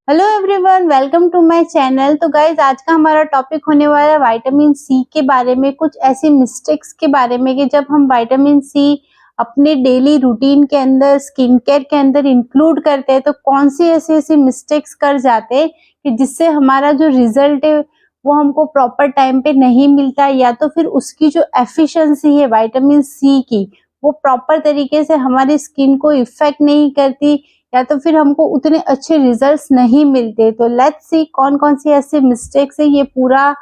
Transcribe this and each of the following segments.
Hello everyone, welcome to my channel. तो guys, आज का हमारा टॉपिक होने वाला है विटामिन सी के बारे में। कुछ ऐसी मिस्टेक्स के बारे में कि जब हम विटामिन सी अपने डेली रूटीन के अंदर, स्किन केयर के अंदर इंक्लूड करते हैं तो कौन सी ऐसी ऐसी मिस्टेक्स कर जाते हैं कि जिससे हमारा जो रिजल्ट है वो हमको प्रॉपर टाइम पे नहीं मिलता, या तो फिर उसकी जो एफिशिएंसी है विटामिन सी की वो प्रॉपर तरीके से हमारी स्किन को इफेक्ट नहीं करती, या तो फिर हमको उतने अच्छे रिजल्ट्स नहीं मिलते। तो लेट्स सी कौन कौन सी ऐसी मिस्टेक्स है, ये पूरा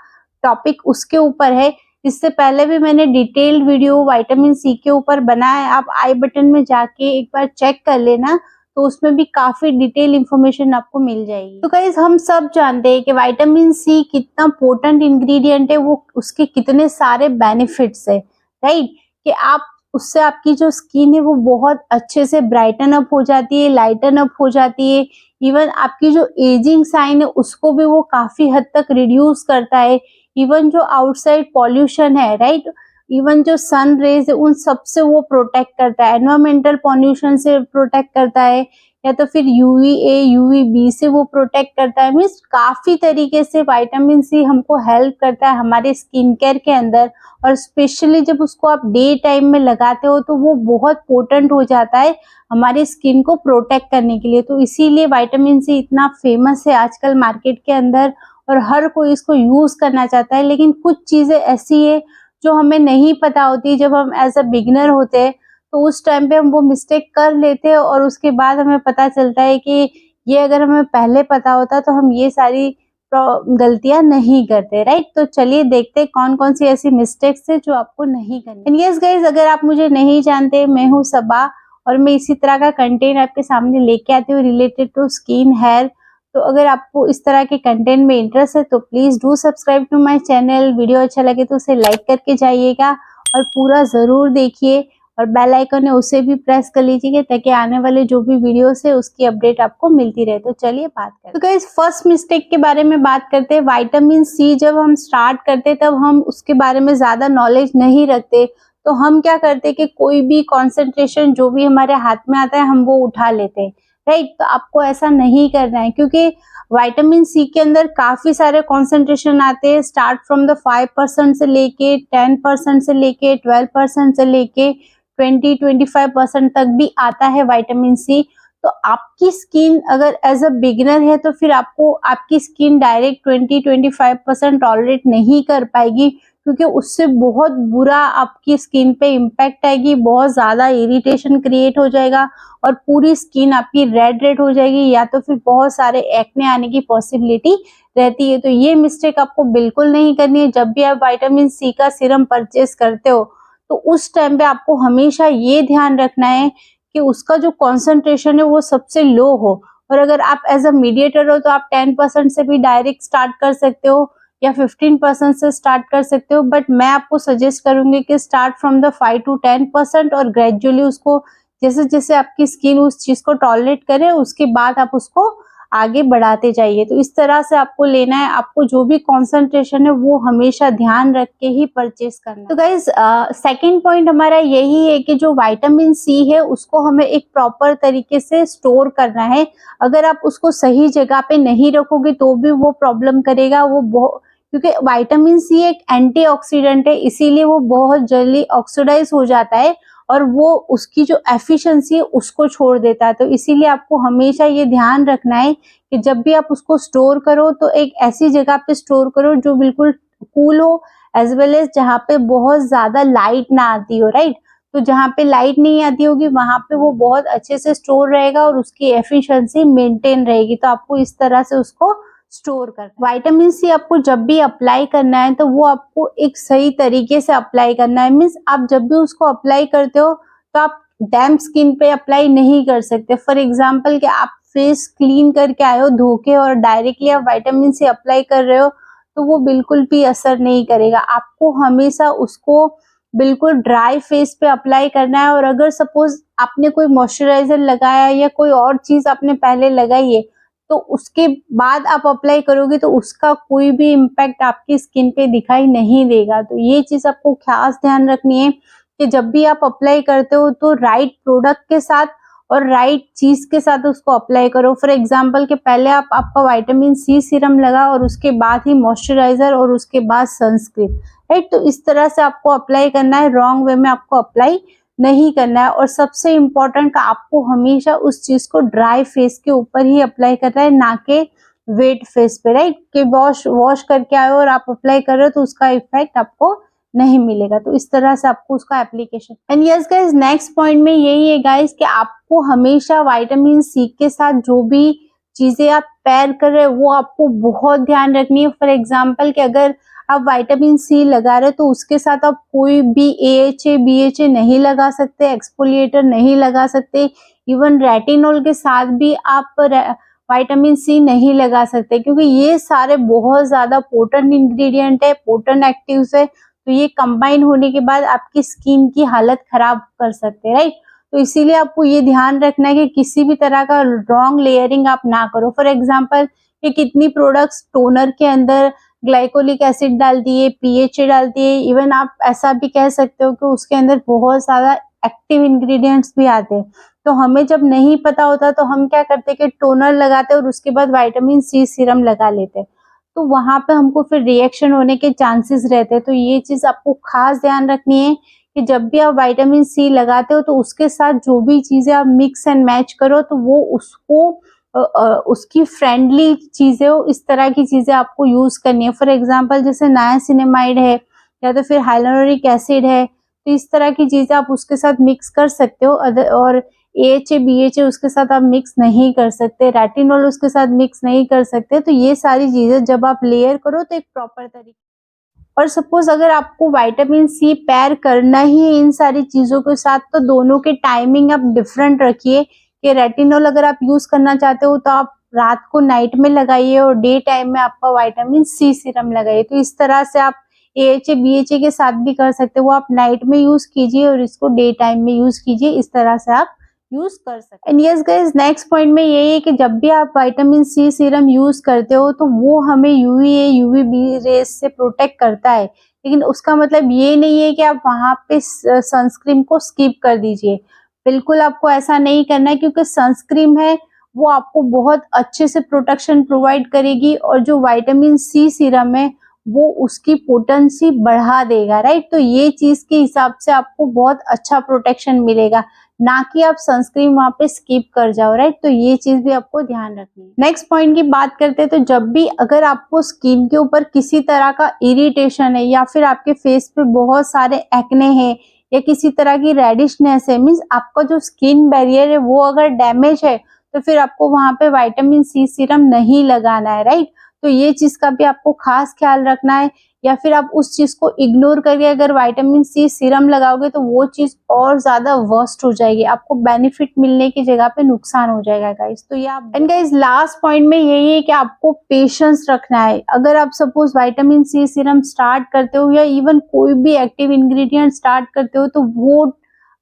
टॉपिक उसके ऊपर है। इससे पहले भी मैंने डिटेल्ड वीडियो विटामिन सी के ऊपर बनाया है, आप आई बटन में जाके एक बार चेक कर लेना, तो उसमें भी काफी डिटेल इंफॉर्मेशन आपको मिल जाएगी। तो गाइस, हम सब जानते हैं कि विटामिन सी कितना पोटेंट इंग्रेडिएंट है, वो उसके कितने सारे बेनिफिट्स है, राइट। कि आप उससे आपकी जो स्किन है वो बहुत अच्छे से ब्राइटन अप हो जाती है, लाइटन अप हो जाती है। इवन आपकी जो एजिंग साइन है उसको भी वो काफी हद तक रिड्यूस करता है। इवन जो आउटसाइड पॉल्यूशन है, राइट, इवन जो सन रेज है उन सब से वो प्रोटेक्ट करता है, एनवायरमेंटल पॉल्यूशन से प्रोटेक्ट करता है, या तो फिर यूवीए यूवीबी से वो प्रोटेक्ट करता है। मीन्स काफी तरीके से विटामिन सी हमको हेल्प करता है हमारे स्किन केयर के अंदर। और स्पेशली जब उसको आप डे टाइम में लगाते हो तो वो बहुत पोटेंट हो जाता है हमारी स्किन को प्रोटेक्ट करने के लिए। तो इसीलिए विटामिन सी इतना फेमस है आजकल मार्केट के अंदर, और हर कोई इसको यूज करना चाहता है। लेकिन कुछ चीजें ऐसी है जो हमें नहीं पता होती, जब हम एज अ बिगिनर होते हैं तो उस टाइम पे हम वो मिस्टेक कर लेते हैं, और उसके बाद हमें पता चलता है कि ये अगर हमें पहले पता होता तो हम ये सारी गलतियां नहीं करते, राइट। तो चलिए देखते हैं कौन कौन सी ऐसी मिस्टेक्स है जो आपको नहीं करनी। एंड यस गाइस, अगर आप मुझे नहीं जानते, मैं हूँ सबा, और मैं इसी तरह का कंटेंट आपके सामने लेके आती हूँ रिलेटेड टू स्किन, हेयर। तो अगर आपको इस तरह के कंटेंट में इंटरेस्ट है तो please do subscribe to my channel. Video अच्छा लगे तो उसे लाइक करके जाइएगा और पूरा जरूर देखिए, और बेल आइकन है उसे भी प्रेस कर लीजिएगा ताकि आने वाले जो भी वीडियोस है उसकी अपडेट आपको मिलती रहे। तो चलिए बात करते हैं। तो गाइस, फर्स्ट मिस्टेक के बारे में बात करते हैं। विटामिन सी जब हम स्टार्ट करते तब हम उसके बारे में ज्यादा नॉलेज नहीं रखते, तो हम क्या करते कि कोई भी कॉन्सेंट्रेशन जो भी हमारे हाथ में आता है हम वो उठा लेते हैं, राइट। तो आपको ऐसा नहीं करना है, क्योंकि विटामिन सी के अंदर काफी सारे कॉन्सेंट्रेशन आते हैं, स्टार्ट फ्रॉम द 5% से लेके 10% से लेके 12% से लेके 20-25% तक भी आता है विटामिन सी। तो आपकी स्किन अगर एज अ बिगिनर है तो फिर आपको आपकी स्किन डायरेक्ट 20-25% टॉलरेट नहीं कर पाएगी, क्योंकि उससे बहुत बुरा आपकी स्किन पे इम्पैक्ट आएगी, बहुत ज्यादा इरिटेशन क्रिएट हो जाएगा और पूरी स्किन आपकी रेड रेड हो जाएगी, या तो फिर बहुत सारे एक्ने आने की पॉसिबिलिटी रहती है। तो ये मिस्टेक आपको बिल्कुल नहीं करनी है। जब भी आप विटामिन सी का सीरम परचेस करते हो तो उस टाइम पे आपको हमेशा ये ध्यान रखना है कि उसका जो कॉन्सेंट्रेशन है वो सबसे लो हो। और अगर आप एज अ मीडिएटर हो तो आप 10% से भी डायरेक्ट स्टार्ट कर सकते हो, या 15% से स्टार्ट कर सकते हो, बट मैं आपको सजेस्ट करूंगी कि स्टार्ट फ्रॉम द 5-10% और ग्रेजुअली उसको जैसे जैसे आपकी स्किन उस चीज को टॉलरेट करे उसके बाद आप उसको आगे बढ़ाते जाइए। तो इस तरह से आपको लेना है, आपको जो भी कॉन्सेंट्रेशन है वो हमेशा ध्यान रख के ही परचेस करना है। तो गाइज, सेकंड पॉइंट हमारा यही है कि जो विटामिन सी है उसको हमें एक प्रॉपर तरीके से स्टोर करना है। अगर आप उसको सही जगह पे नहीं रखोगे तो भी वो प्रॉब्लम करेगा। क्योंकि विटामिन सी एक एंटीऑक्सीडेंट है, इसीलिए वो बहुत जल्दी ऑक्सीडाइज हो जाता है और वो उसकी जो एफिशिएंसी है उसको छोड़ देता है। तो इसीलिए आपको हमेशा ये ध्यान रखना है कि जब भी आप उसको स्टोर करो तो एक ऐसी जगह पे स्टोर करो जो बिल्कुल कूल हो, एज वेल एज जहाँ पे बहुत ज्यादा लाइट ना आती हो, राइट। तो जहाँ पे लाइट नहीं आती होगी वहां पे वो बहुत अच्छे से स्टोर रहेगा और उसकी एफिशिएंसी मेंटेन रहेगी। तो आपको इस तरह से उसको स्टोर करना है। विटामिन सी आपको जब भी अप्लाई करना है तो वो आपको एक सही तरीके से अप्लाई करना है। मीन्स आप जब भी उसको अप्लाई करते हो तो आप डैम्प स्किन पे अप्लाई नहीं कर सकते। फॉर एग्जाम्पल कि आप फेस क्लीन करके आए हो धो के और डायरेक्टली आप विटामिन सी अप्लाई कर रहे हो तो वो बिल्कुल भी असर नहीं करेगा। आपको हमेशा उसको बिल्कुल ड्राई फेस पे अप्लाई करना है। और अगर सपोज आपने कोई मॉइस्चराइजर लगाया या कोई और चीज आपने पहले लगाई है तो उसके बाद आप अप्लाई करोगे तो उसका कोई भी इम्पैक्ट आपकी स्किन पे दिखाई नहीं देगा। तो ये चीज आपको खास ध्यान रखनी है कि जब भी आप अप्लाई करते हो तो राइट प्रोडक्ट के साथ और राइट चीज के साथ उसको अप्लाई करो। फॉर एग्जांपल के पहले आपका विटामिन सी सीरम लगा और उसके बाद ही मॉइस्चराइजर और उसके बाद सनस्क्रीन, राइट। तो इस तरह से आपको अप्लाई करना है, रॉन्ग वे में आपको अप्लाई नहीं करना है। और सबसे इम्पोर्टेंट आपको हमेशा उस चीज को ड्राई फेस के ऊपर ही अप्लाई करना है, ना कि वेट फेस पे, राइट। कि वॉश करके आए और आप अप्लाई कर रहे हो तो उसका इफेक्ट आपको नहीं मिलेगा। तो इस तरह से आपको उसका application. And yes guys, next point में यही है गाइस कि आपको हमेशा विटामिन सी के साथ जो भी चीजें आप पेयर कर रहे हो वो आपको बहुत ध्यान रखनी है। फॉर एग्जांपल कि अगर आप विटामिन सी लगा रहे हो तो उसके साथ आप कोई भी AHA BHA नहीं लगा सकते, एक्सफोलिएटर नहीं लगा सकते, इवन रेटिनॉल के साथ भी आप विटामिन सी नहीं लगा सकते, क्योंकि ये सारे बहुत ज्यादा पोटेंट इंग्रेडिएंट है, पोटेंट एक्टिव्स है। तो ये कंबाइन होने के बाद आपकी स्किन की हालत खराब कर सकते हैं, राइट। तो इसीलिए आपको ये ध्यान रखना है कि किसी भी तरह का रॉन्ग लेयरिंग आप ना करो। फॉर एग्जांपल ये कितनी प्रोडक्ट्स टोनर के अंदर ग्लाइकोलिक एसिड डाल दिए, PHA डाल दिए, इवन आप ऐसा भी कह सकते हो कि उसके अंदर बहुत ज्यादा एक्टिव इंग्रेडिएंट्स भी आते हैं। तो हमें जब नहीं पता होता तो हम क्या करते कि टोनर लगाते और उसके बाद विटामिन सी सीरम लगा लेते, तो वहां पे हमको फिर रिएक्शन होने के चांसेस रहते हैं। तो ये चीज आपको खास ध्यान रखनी है कि जब भी आप विटामिन सी लगाते हो तो उसके साथ जो भी चीजें आप मिक्स एंड मैच करो तो वो उसको उसकी फ्रेंडली चीजें हो, इस तरह की चीजें आपको यूज करनी है। फॉर एग्जांपल जैसे नायासिनामाइड है या तो फिर हाइलुरोनिक एसिड है, तो इस तरह की चीजें आप उसके साथ मिक्स कर सकते हो। और AHA BHA उसके साथ आप मिक्स नहीं कर सकते, रेटिनॉल उसके साथ मिक्स नहीं कर सकते। तो ये सारी चीजें जब आप लेयर करो तो एक प्रॉपर तरीके। और सपोज अगर आपको विटामिन सी पेयर करना ही है इन सारी चीजों के साथ तो दोनों के टाइमिंग आप डिफरेंट रखिए। कि रेटिनॉल अगर आप यूज करना चाहते हो तो आप रात को नाइट में लगाइए और डे टाइम में आपका विटामिन सी सीरम लगाइए। तो इस तरह से आप AHA BHA के साथ भी कर सकते हो, वो आप नाइट में यूज कीजिए और इसको डे टाइम में यूज कीजिए, इस तरह से आप यूज कर सकते हैं। And yes guys, next point में यही है कि जब भी आप विटामिन सी सीरम यूज करते हो तो वो हमें UVA UVB रेस से प्रोटेक्ट करता है, लेकिन उसका मतलब ये नहीं है कि आप वहां पे सनस्क्रीन को स्किप कर दीजिए। बिल्कुल आपको ऐसा नहीं करना है, क्योंकि सनस्क्रीन है वो आपको बहुत अच्छे से प्रोटेक्शन प्रोवाइड करेगी और जो विटामिन सी सीरम है वो उसकी पोटेंसी बढ़ा देगा, राइट। तो ये चीज के हिसाब से आपको बहुत अच्छा प्रोटेक्शन मिलेगा, ना कि आप सनस्क्रीन वहां पे स्किप कर जाओ, राइट। तो ये चीज भी आपको ध्यान रखनी है। नेक्स्ट पॉइंट की बात करते हैं तो जब भी अगर आपको स्किन के ऊपर किसी तरह का इरिटेशन है या फिर आपके फेस पे बहुत सारे एक्ने हैं या किसी तरह की रेडिशनेस है, मीन्स आपका जो स्किन बैरियर है वो अगर डैमेज है तो फिर आपको वहां पे विटामिन सी सीरम नहीं लगाना है, राइट। तो ये चीज का भी आपको खास ख्याल रखना है। या फिर आप उस चीज को इग्नोर करके अगर विटामिन सी सीरम लगाओगे तो वो चीज और ज्यादा वर्स्ट हो जाएगी, आपको बेनिफिट मिलने की जगह पे नुकसान हो जाएगा गाइस। तो ये आप एंड गाइस लास्ट पॉइंट में यही है कि आपको पेशेंस रखना है। अगर आप suppose vitamin C serum start करते हो या इवन कोई भी एक्टिव इंग्रेडिएंट स्टार्ट करते हो तो वो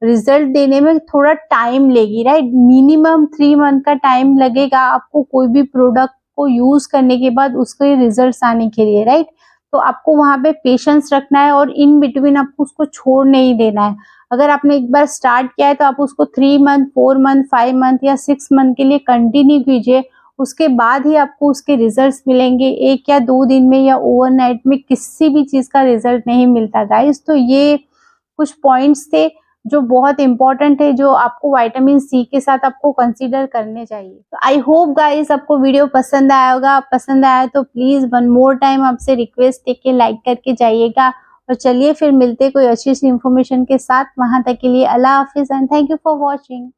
रिजल्ट देने में थोड़ा टाइम लेगी, राइट। मिनिमम 3 मंथ का टाइम लगेगा आपको कोई भी प्रोडक्ट को यूज करने के बाद उसके रिजल्ट्स आने के लिए, राइट। तो आपको वहां पे पेशेंस रखना है और इन बिटवीन आपको उसको छोड़ नहीं देना है। अगर आपने एक बार स्टार्ट किया है तो आप उसको 3 मंथ 4 मंथ 5 मंथ या 6 मंथ के लिए कंटिन्यू कीजिए, उसके बाद ही आपको उसके रिजल्ट्स मिलेंगे। 1 या 2 दिन में या ओवरनाइट में किसी भी चीज का रिजल्ट नहीं मिलता गाइस। तो ये कुछ पॉइंट्स थे जो बहुत इंपॉर्टेंट है, जो आपको विटामिन सी के साथ आपको कंसीडर करने चाहिए। तो आई होप गाइस आपको वीडियो पसंद आया होगा। पसंद आया तो प्लीज वन मोर टाइम आपसे रिक्वेस्ट है कि लाइक करके जाइएगा। और चलिए फिर मिलते कोई अच्छी सी इंफॉर्मेशन के साथ, वहां तक के लिए अल्लाह हाफिज and thank you for watching.